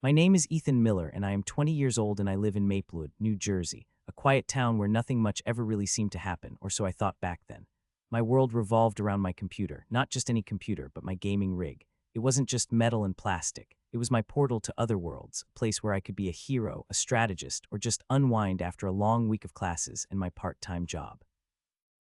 My name is Ethan Miller, and I am 20 years old, and I live in Maplewood, New Jersey, a quiet town where nothing much ever really seemed to happen, or so I thought back then. My world revolved around my computer, not just any computer, but my gaming rig. It wasn't just metal and plastic. It was my portal to other worlds, a place where I could be a hero, a strategist, or just unwind after a long week of classes and my part-time job.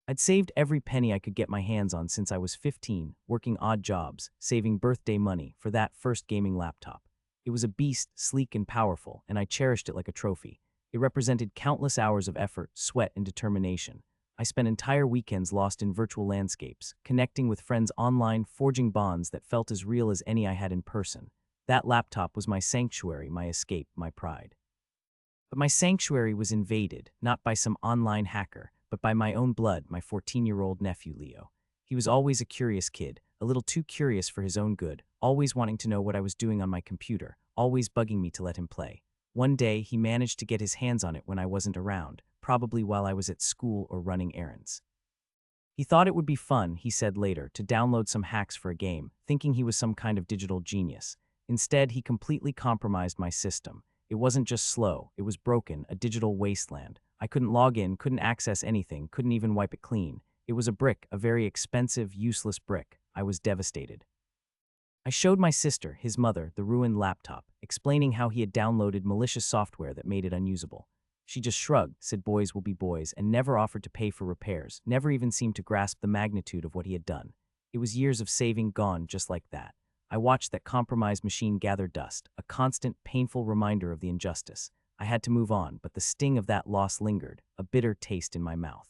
I'd saved every penny I could get my hands on since I was 15, working odd jobs, saving birthday money for that first gaming laptop. It was a beast, sleek and powerful, and I cherished it like a trophy. It represented countless hours of effort, sweat, and determination. I spent entire weekends lost in virtual landscapes, connecting with friends online, forging bonds that felt as real as any I had in person. That laptop was my sanctuary, my escape, my pride. But my sanctuary was invaded, not by some online hacker, but by my own blood, my 14-year-old nephew, Leo. He was always a curious kid, a little too curious for his own good, always wanting to know what I was doing on my computer, always bugging me to let him play. One day, he managed to get his hands on it when I wasn't around, probably while I was at school or running errands. He thought it would be fun, he said later, to download some hacks for a game, thinking he was some kind of digital genius. Instead, he completely compromised my system. It wasn't just slow, it was broken, a digital wasteland. I couldn't log in, couldn't access anything, couldn't even wipe it clean. It was a brick, a very expensive, useless brick. I was devastated. I showed my sister, his mother, the ruined laptop, explaining how he had downloaded malicious software that made it unusable. She just shrugged, said boys will be boys, and never offered to pay for repairs, never even seemed to grasp the magnitude of what he had done. It was years of saving gone just like that. I watched that compromised machine gather dust, a constant, painful reminder of the injustice. I had to move on, but the sting of that loss lingered, a bitter taste in my mouth.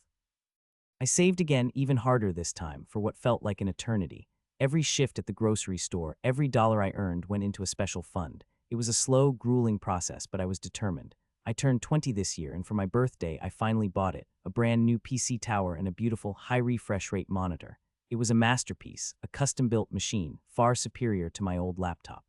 I saved again, even harder this time, for what felt like an eternity. Every shift at the grocery store, every dollar I earned went into a special fund. It was a slow, grueling process, but I was determined. I turned 20 this year, and for my birthday, I finally bought it, a brand new PC tower and a beautiful, high refresh rate monitor. It was a masterpiece, a custom-built machine, far superior to my old laptop.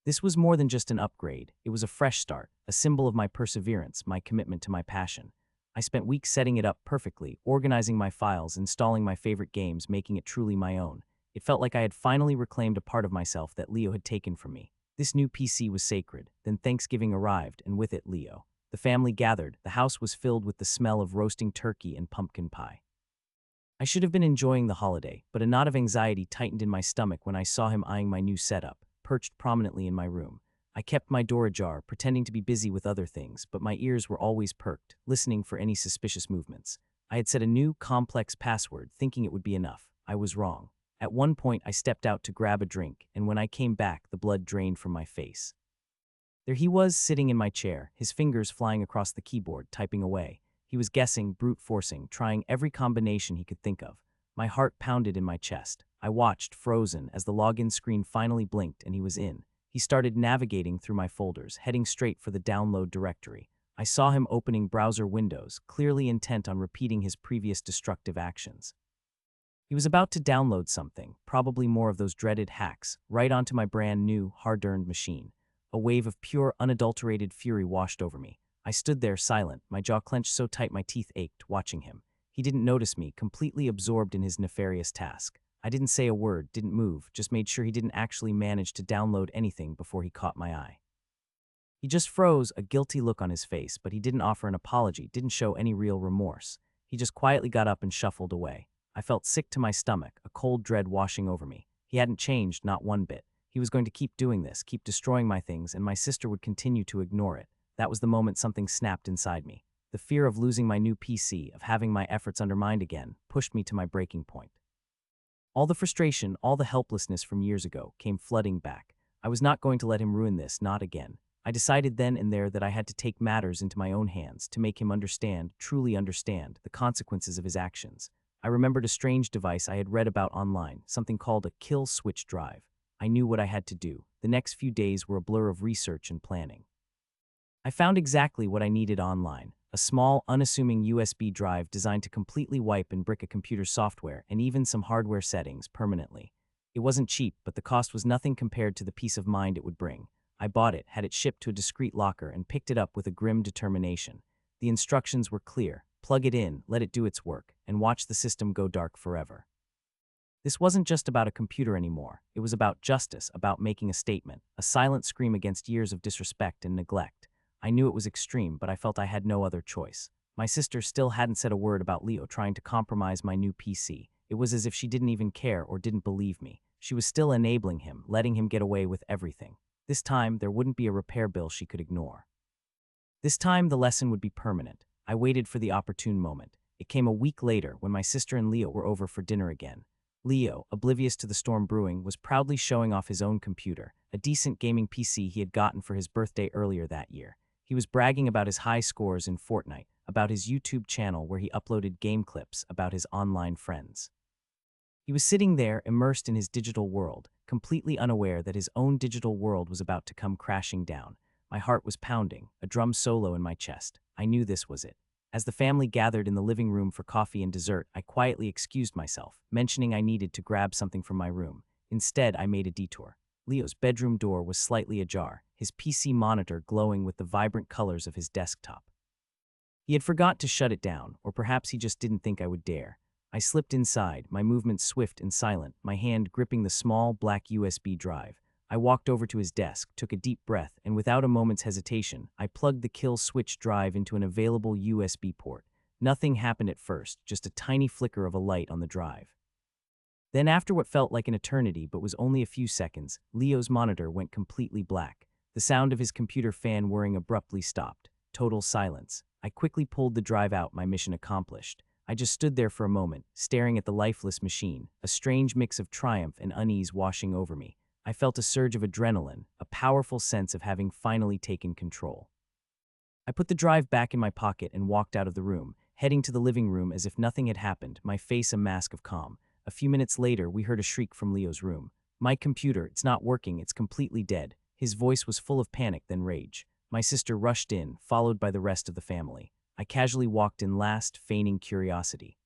This was more than just an upgrade. It was a fresh start, a symbol of my perseverance, my commitment to my passion. I spent weeks setting it up perfectly, organizing my files, installing my favorite games, making it truly my own. It felt like I had finally reclaimed a part of myself that Leo had taken from me. This new PC was sacred. Then Thanksgiving arrived, and with it, Leo. The family gathered. The house was filled with the smell of roasting turkey and pumpkin pie. I should have been enjoying the holiday, but a knot of anxiety tightened in my stomach when I saw him eyeing my new setup, perched prominently in my room. I kept my door ajar, pretending to be busy with other things, but my ears were always perked, listening for any suspicious movements. I had set a new, complex password, thinking it would be enough. I was wrong. At one point, I stepped out to grab a drink, and when I came back, the blood drained from my face. There he was, sitting in my chair, his fingers flying across the keyboard, typing away. He was guessing, brute forcing, trying every combination he could think of. My heart pounded in my chest. I watched, frozen, as the login screen finally blinked and he was in. He started navigating through my folders, heading straight for the download directory. I saw him opening browser windows, clearly intent on repeating his previous destructive actions. He was about to download something, probably more of those dreaded hacks, right onto my brand new, hard-earned machine. A wave of pure, unadulterated fury washed over me. I stood there silent, my jaw clenched so tight my teeth ached, watching him. He didn't notice me, completely absorbed in his nefarious task. I didn't say a word, didn't move, just made sure he didn't actually manage to download anything before he caught my eye. He just froze, a guilty look on his face, but he didn't offer an apology, didn't show any real remorse. He just quietly got up and shuffled away. I felt sick to my stomach, a cold dread washing over me. He hadn't changed, not one bit. He was going to keep doing this, keep destroying my things, and my sister would continue to ignore it. That was the moment something snapped inside me. The fear of losing my new PC, of having my efforts undermined again, pushed me to my breaking point. All the frustration, all the helplessness from years ago came flooding back. I was not going to let him ruin this, not again. I decided then and there that I had to take matters into my own hands, to make him understand, truly understand, the consequences of his actions. I remembered a strange device I had read about online, something called a kill switch drive. I knew what I had to do. The next few days were a blur of research and planning. I found exactly what I needed online, a small, unassuming USB drive designed to completely wipe and brick a computer's software and even some hardware settings permanently. It wasn't cheap, but the cost was nothing compared to the peace of mind it would bring. I bought it, had it shipped to a discreet locker, and picked it up with a grim determination. The instructions were clear. Plug it in, let it do its work, and watch the system go dark forever. This wasn't just about a computer anymore. It was about justice, about making a statement, a silent scream against years of disrespect and neglect. I knew it was extreme, but I felt I had no other choice. My sister still hadn't said a word about Leo trying to compromise my new PC. It was as if she didn't even care or didn't believe me. She was still enabling him, letting him get away with everything. This time, there wouldn't be a repair bill she could ignore. This time, the lesson would be permanent. I waited for the opportune moment. It came a week later when my sister and Leo were over for dinner again. Leo, oblivious to the storm brewing, was proudly showing off his own computer, a decent gaming PC he had gotten for his birthday earlier that year. He was bragging about his high scores in Fortnite, about his YouTube channel where he uploaded game clips, about his online friends. He was sitting there, immersed in his digital world, completely unaware that his own digital world was about to come crashing down. My heart was pounding, a drum solo in my chest. I knew this was it. As the family gathered in the living room for coffee and dessert, I quietly excused myself, mentioning I needed to grab something from my room. Instead, I made a detour. Leo's bedroom door was slightly ajar, his PC monitor glowing with the vibrant colors of his desktop. He had forgot to shut it down, or perhaps he just didn't think I would dare. I slipped inside, my movements swift and silent, my hand gripping the small black USB drive. I walked over to his desk, took a deep breath, and without a moment's hesitation, I plugged the kill switch drive into an available USB port. Nothing happened at first, just a tiny flicker of a light on the drive. Then after what felt like an eternity but was only a few seconds, Leo's monitor went completely black. The sound of his computer fan whirring abruptly stopped. Total silence. I quickly pulled the drive out, my mission accomplished. I just stood there for a moment, staring at the lifeless machine, a strange mix of triumph and unease washing over me. I felt a surge of adrenaline, a powerful sense of having finally taken control. I put the drive back in my pocket and walked out of the room, heading to the living room as if nothing had happened, my face a mask of calm. A few minutes later, we heard a shriek from Leo's room. "My computer, it's not working, it's completely dead." His voice was full of panic, then rage. My sister rushed in, followed by the rest of the family. I casually walked in last, feigning curiosity.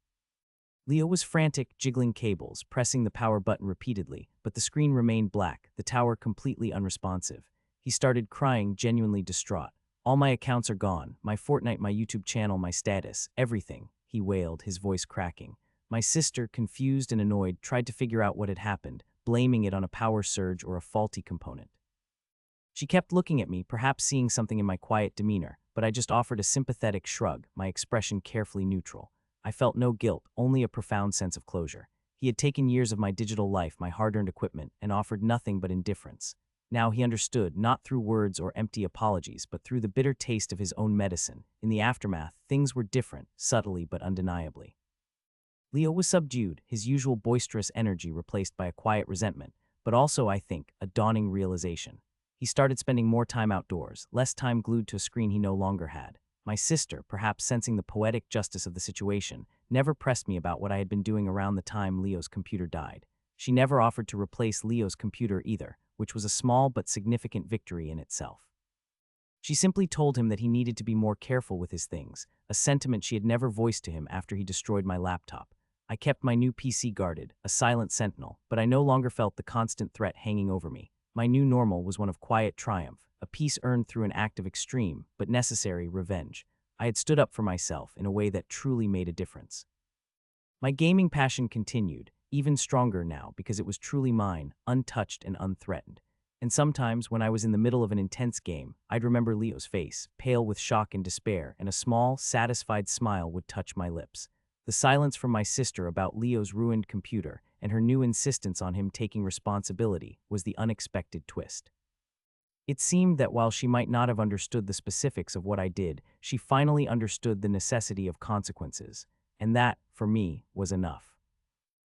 Leo was frantic, jiggling cables, pressing the power button repeatedly, but the screen remained black, the tower completely unresponsive. He started crying, genuinely distraught. "All my accounts are gone, my Fortnite, my YouTube channel, my status, everything," he wailed, his voice cracking. My sister, confused and annoyed, tried to figure out what had happened, blaming it on a power surge or a faulty component. She kept looking at me, perhaps seeing something in my quiet demeanor, but I just offered a sympathetic shrug, my expression carefully neutral. I felt no guilt, only a profound sense of closure. He had taken years of my digital life, my hard-earned equipment, and offered nothing but indifference. Now he understood, not through words or empty apologies, but through the bitter taste of his own medicine. In the aftermath, things were different, subtly but undeniably. Leo was subdued, his usual boisterous energy replaced by a quiet resentment, but also, I think, a dawning realization. He started spending more time outdoors, less time glued to a screen he no longer had. My sister, perhaps sensing the poetic justice of the situation, never pressed me about what I had been doing around the time Leo's computer died. She never offered to replace Leo's computer either, which was a small but significant victory in itself. She simply told him that he needed to be more careful with his things, a sentiment she had never voiced to him after he destroyed my laptop. I kept my new PC guarded, a silent sentinel, but I no longer felt the constant threat hanging over me. My new normal was one of quiet triumph, a peace earned through an act of extreme, but necessary, revenge. I had stood up for myself in a way that truly made a difference. My gaming passion continued, even stronger now because it was truly mine, untouched and unthreatened. And sometimes, when I was in the middle of an intense game, I'd remember Leo's face, pale with shock and despair, and a small, satisfied smile would touch my lips. The silence from my sister about Leo's ruined computer and her new insistence on him taking responsibility was the unexpected twist. It seemed that while she might not have understood the specifics of what I did, she finally understood the necessity of consequences, and that, for me, was enough.